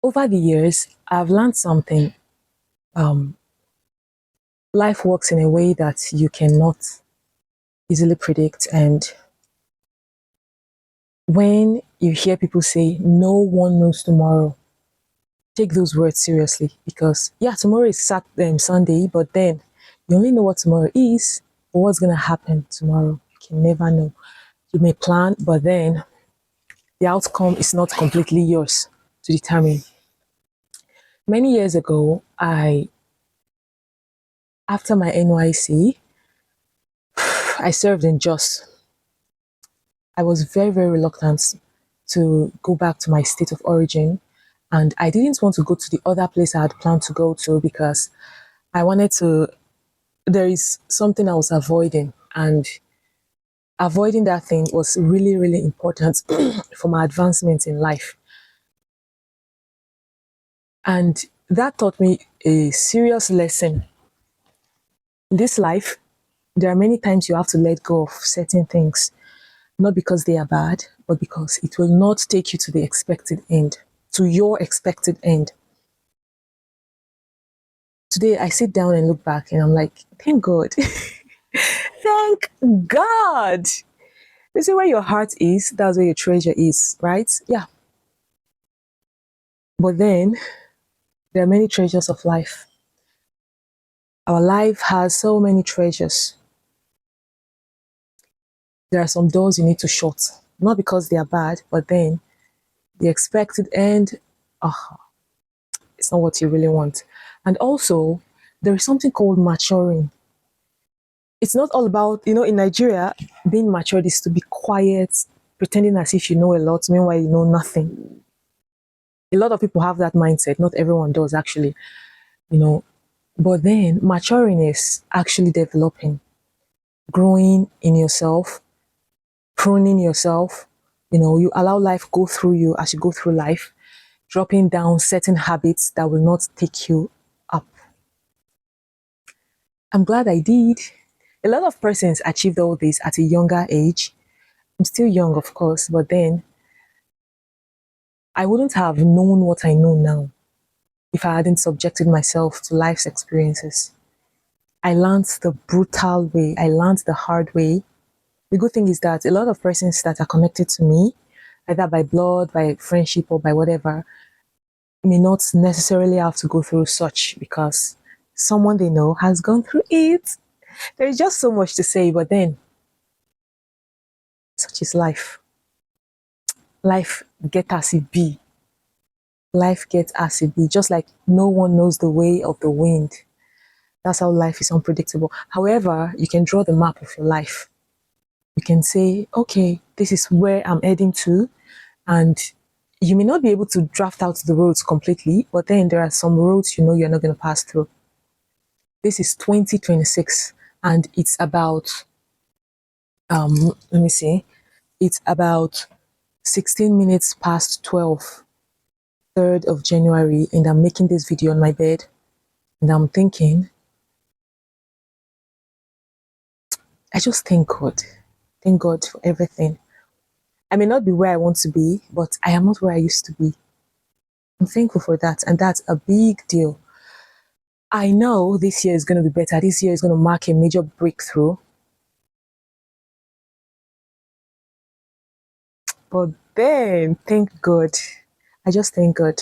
Over the years, I've learned something. Um, Life works in a way that you cannot easily predict. And when you hear people say, no one knows tomorrow, take those words seriously because, yeah, tomorrow is Sunday, but then you only know what tomorrow is, but what's going to happen tomorrow, you can never know. You may plan, but then the outcome is not completely yours to determine. Many years ago, after my NYC, I served in Jos. I was very, very reluctant to go back to my state of origin. And I didn't want to go to the other place I had planned to go to because I wanted to, there is something I was avoiding. And avoiding that thing was really, really important for my advancement in life. And that taught me a serious lesson. In this life, there are many times you have to let go of certain things, not because they are bad, but because it will not take you to the expected end, to your expected end. Today, I sit down and look back and I'm like, thank God. Thank God. They say where your heart is, that's where your treasure is, right? Yeah. But then there are many treasures of life. Our life has so many treasures. There are some doors you need to shut, not because they are bad, but then the expected end, oh, it's not what you really want. And also, there is something called maturing. It's not all about, in Nigeria, being matured is to be quiet, pretending as if you know a lot, meanwhile you know nothing. A lot of people have that mindset. Not everyone does, actually, you know. But then maturing is actually developing, growing in yourself, pruning yourself. You allow life go through you as you go through life, dropping down certain habits that will not take you up. I'm glad I did. A lot of persons achieved all this at a younger age. I'm still young, of course, but then I wouldn't have known what I know now if I hadn't subjected myself to life's experiences. I learned the brutal way, I learned the hard way. The good thing is that a lot of persons that are connected to me, either by blood, by friendship, or by whatever, may not necessarily have to go through such because someone they know has gone through it. There's just so much to say, but then such is life. Life get as it be. Life gets as it be. Just like no one knows the way of the wind. That's how life is unpredictable. However, you can draw the map of your life. You can say, okay, this is where I'm heading to. And you may not be able to draft out the roads completely, but then there are some roads you know you're not going to pass through. This is 2026, and it's about, let me see, it's about 16 minutes past 12, 3rd of January, and I'm making this video on my bed, and I'm thinking, I just thank God. Thank God for everything. I may not be where I want to be, but I am not where I used to be. I'm thankful for that, and that's a big deal. I know this year is going to be better. This year is going to mark a major breakthrough. But then, thank God. I just thank God.